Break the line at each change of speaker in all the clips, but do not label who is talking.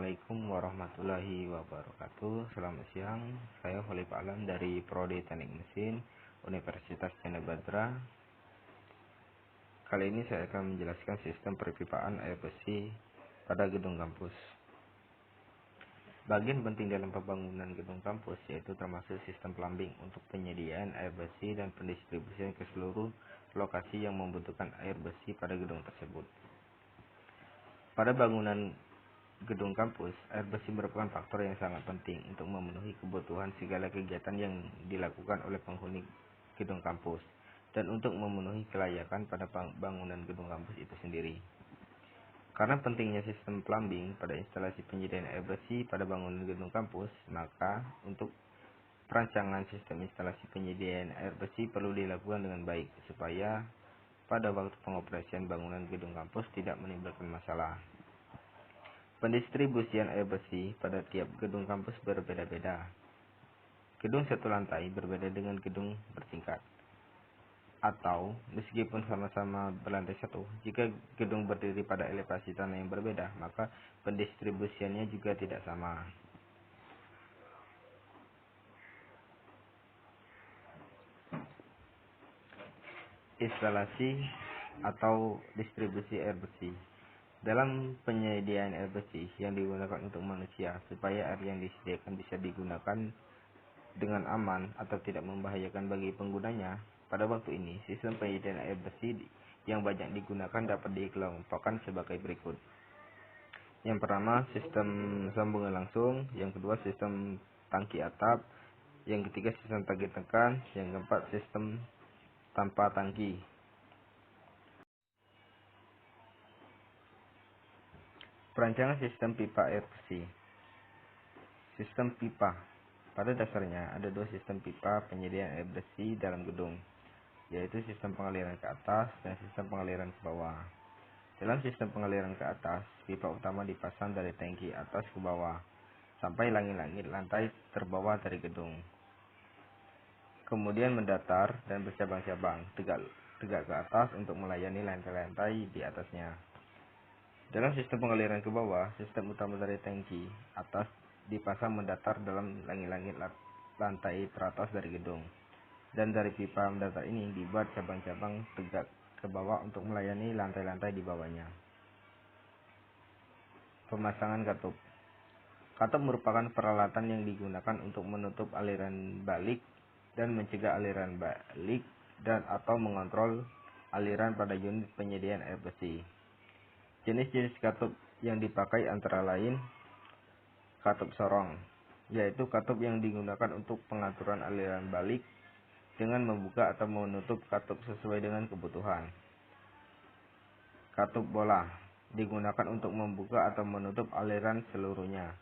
Assalamualaikum warahmatullahi wabarakatuh. Selamat siang, saya Khalif Alam dari Prodi Teknik Mesin Universitas Cendana Badra. Kali ini saya akan menjelaskan sistem perpipaan air bersih pada gedung kampus. Bagian penting dalam pembangunan gedung kampus yaitu termasuk sistem plumbing untuk penyediaan air bersih dan pendistribusian ke seluruh lokasi yang membutuhkan air bersih pada gedung tersebut. Pada bangunan gedung kampus, air bersih merupakan faktor yang sangat penting untuk memenuhi kebutuhan segala kegiatan yang dilakukan oleh penghuni gedung kampus dan untuk memenuhi kelayakan pada bangunan gedung kampus itu sendiri. Karena pentingnya sistem plumbing pada instalasi penyediaan air bersih pada bangunan gedung kampus, maka untuk perancangan sistem instalasi penyediaan air bersih perlu dilakukan dengan baik supaya pada waktu pengoperasian bangunan gedung kampus tidak menimbulkan masalah. Pendistribusian air bersih pada tiap gedung kampus berbeda-beda. Gedung satu lantai berbeda dengan gedung bertingkat. Atau, meskipun sama-sama berlantai satu, jika gedung berdiri pada elevasi tanah yang berbeda, maka pendistribusiannya juga tidak sama. Instalasi atau distribusi air bersih. Dalam penyediaan air bersih yang digunakan untuk manusia, supaya air yang disediakan bisa digunakan dengan aman atau tidak membahayakan bagi penggunanya, pada waktu ini sistem penyediaan air bersih yang banyak digunakan dapat dikelompokkan sebagai berikut. Yang pertama, sistem sambungan langsung. Yang kedua, sistem tangki atap. Yang ketiga, sistem tangki tekan. Yang keempat, sistem tanpa tangki. Perancangan sistem pipa air bersih. Sistem pipa. Pada dasarnya ada dua sistem pipa penyediaan air bersih dalam gedung, yaitu sistem pengaliran ke atas dan sistem pengaliran ke bawah. Dalam sistem pengaliran ke atas, pipa utama dipasang dari tangki atas ke bawah, sampai langit-langit lantai terbawah dari gedung. Kemudian mendatar dan bercabang-cabang, tegak ke atas untuk melayani lantai-lantai di atasnya. Dalam sistem pengaliran ke bawah, sistem utama dari tangki atas dipasang mendatar dalam langit-langit lantai teratas dari gedung. Dan dari pipa mendatar ini dibuat cabang-cabang tegak ke bawah untuk melayani lantai-lantai di bawahnya. Pemasangan katup. Katup merupakan peralatan yang digunakan untuk menutup aliran balik dan mencegah aliran balik dan atau mengontrol aliran pada unit penyediaan air bersih. Jenis-jenis katup yang dipakai antara lain katup sorong, yaitu katup yang digunakan untuk pengaturan aliran balik dengan membuka atau menutup katup sesuai dengan kebutuhan. Katup bola digunakan untuk membuka atau menutup aliran seluruhnya.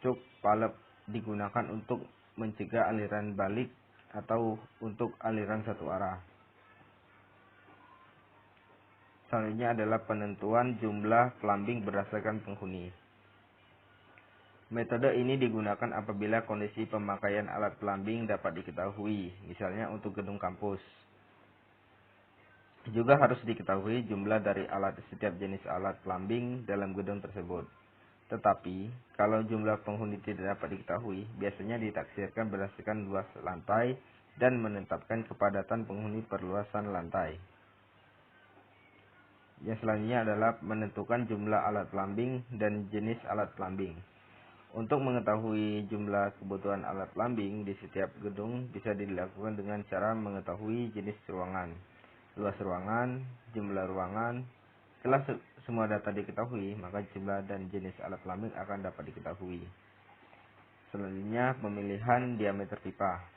Cuk palep digunakan untuk mencegah aliran balik atau untuk aliran satu arah. Selanjutnya adalah penentuan jumlah plumbing berdasarkan penghuni. Metode ini digunakan apabila kondisi pemakaian alat plumbing dapat diketahui, misalnya untuk gedung kampus. Juga harus diketahui jumlah dari setiap jenis alat plumbing dalam gedung tersebut. Tetapi, kalau jumlah penghuni tidak dapat diketahui, biasanya ditaksirkan berdasarkan luas lantai dan menetapkan kepadatan penghuni perluasan lantai. Yang selanjutnya adalah menentukan jumlah alat plumbing dan jenis alat plumbing. Untuk mengetahui jumlah kebutuhan alat plumbing di setiap gedung bisa dilakukan dengan cara mengetahui jenis ruangan, luas ruangan, jumlah ruangan. Setelah semua data diketahui, maka jumlah dan jenis alat plumbing akan dapat diketahui. Selanjutnya, pemilihan diameter pipa.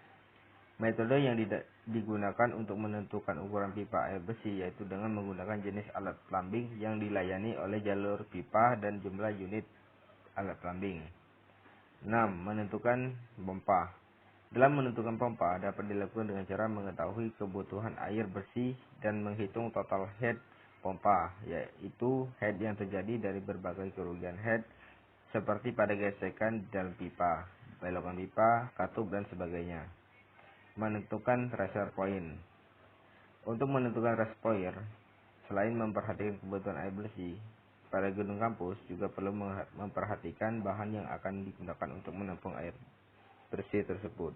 Metode yang digunakan untuk menentukan ukuran pipa air bersih yaitu dengan menggunakan jenis alat plumbing yang dilayani oleh jalur pipa dan jumlah unit alat plumbing. 6. Menentukan pompa. Dalam menentukan pompa dapat dilakukan dengan cara mengetahui kebutuhan air bersih dan menghitung total head pompa, yaitu head yang terjadi dari berbagai kerugian head seperti pada gesekan dalam pipa, belokan pipa, katup, dan sebagainya. Menentukan reservoir point. Untuk menentukan reservoir, selain memperhatikan kebutuhan air bersih pada gedung kampus juga perlu memperhatikan bahan yang akan digunakan untuk menampung air bersih tersebut.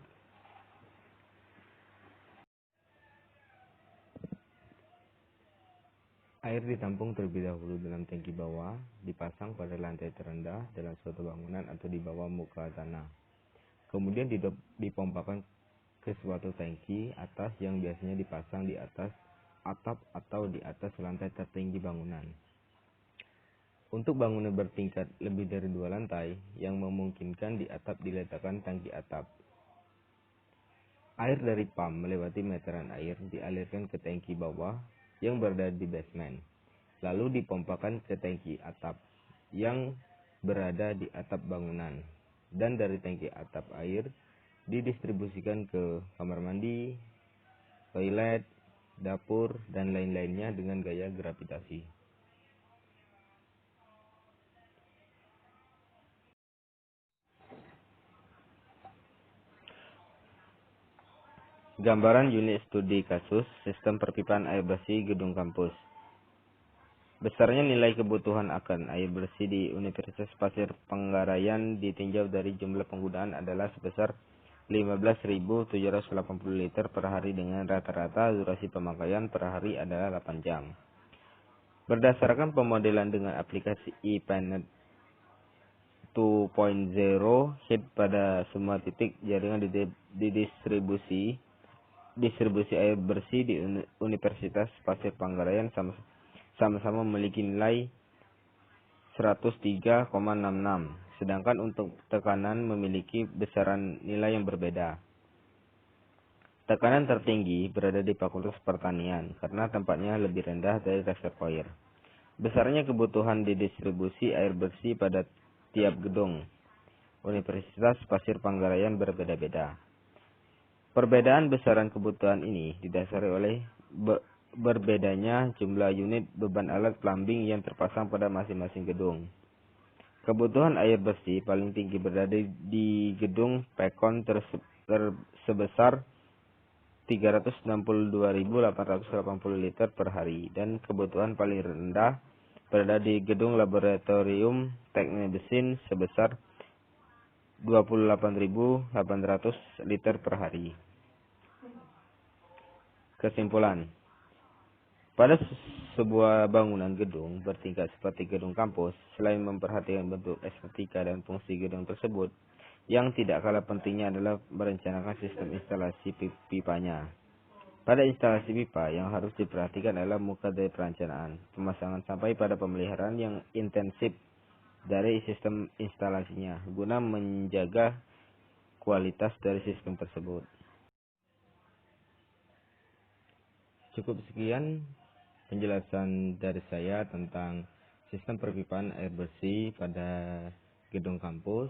Air ditampung terlebih dahulu dalam tangki bawah, dipasang pada lantai terendah dalam suatu bangunan atau di bawah muka tanah. Kemudian dipompakan ke suatu tangki atas yang biasanya dipasang di atas atap atau di atas lantai tertinggi bangunan. Untuk bangunan bertingkat lebih dari 2 lantai, yang memungkinkan di atap diletakkan tangki atap. Air dari pump melewati meteran air dialirkan ke tangki bawah yang berada di basement, lalu dipompakan ke tangki atap yang berada di atap bangunan, dan dari tangki atap air didistribusikan ke kamar mandi, toilet, dapur, dan lain-lainnya dengan gaya gravitasi. Gambaran unit studi kasus sistem perpipaan air bersih gedung kampus. Besarnya nilai kebutuhan akan air bersih di Universitas Pasir Panggarayan ditinjau dari jumlah penggunaan adalah sebesar 15.780 liter per hari dengan rata-rata durasi pemakaian per hari adalah 8 jam. Berdasarkan pemodelan dengan aplikasi ePanet 2.0, heat pada semua titik jaringan distribusi air bersih di Universitas Pasir Panggarayan sama-sama memiliki nilai 103,66, sedangkan untuk tekanan memiliki besaran nilai yang berbeda. Tekanan tertinggi berada di Fakultas Pertanian karena tempatnya lebih rendah dari reservoir. Besarnya kebutuhan didistribusi air bersih pada tiap gedung Universitas Pasir Panggarayan berbeda-beda. Perbedaan besaran kebutuhan ini didasari oleh berbedanya jumlah unit beban alat plumbing yang terpasang pada masing-masing gedung. Kebutuhan air bersih paling tinggi berada di gedung Pekon sebesar 362.880 liter per hari, dan kebutuhan paling rendah berada di gedung Laboratorium Teknik Mesin sebesar 28.800 liter per hari. Kesimpulan, pada sebuah bangunan gedung bertingkat seperti gedung kampus, selain memperhatikan bentuk estetika dan fungsi gedung tersebut, yang tidak kalah pentingnya adalah merencanakan sistem instalasi pipanya. Pada instalasi pipa, yang harus diperhatikan adalah muka dari perencanaan, pemasangan sampai pada pemeliharaan yang intensif dari sistem instalasinya, guna menjaga kualitas dari sistem tersebut. Cukup sekian penjelasan dari saya tentang sistem perpipaan air bersih pada gedung kampus,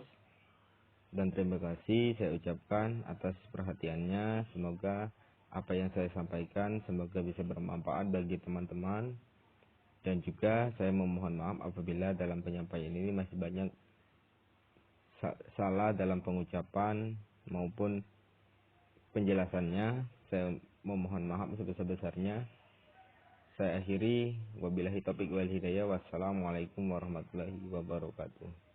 dan terima kasih saya ucapkan atas perhatiannya. Semoga apa yang saya sampaikan semoga bisa bermanfaat bagi teman-teman, dan juga saya memohon maaf apabila dalam penyampaian ini masih banyak salah dalam pengucapan maupun penjelasannya. Saya memohon maaf sebesar-besarnya. Saya akhiri, wabillahi taufiq wal hidayah. Wassalamualaikum warahmatullahi wabarakatuh.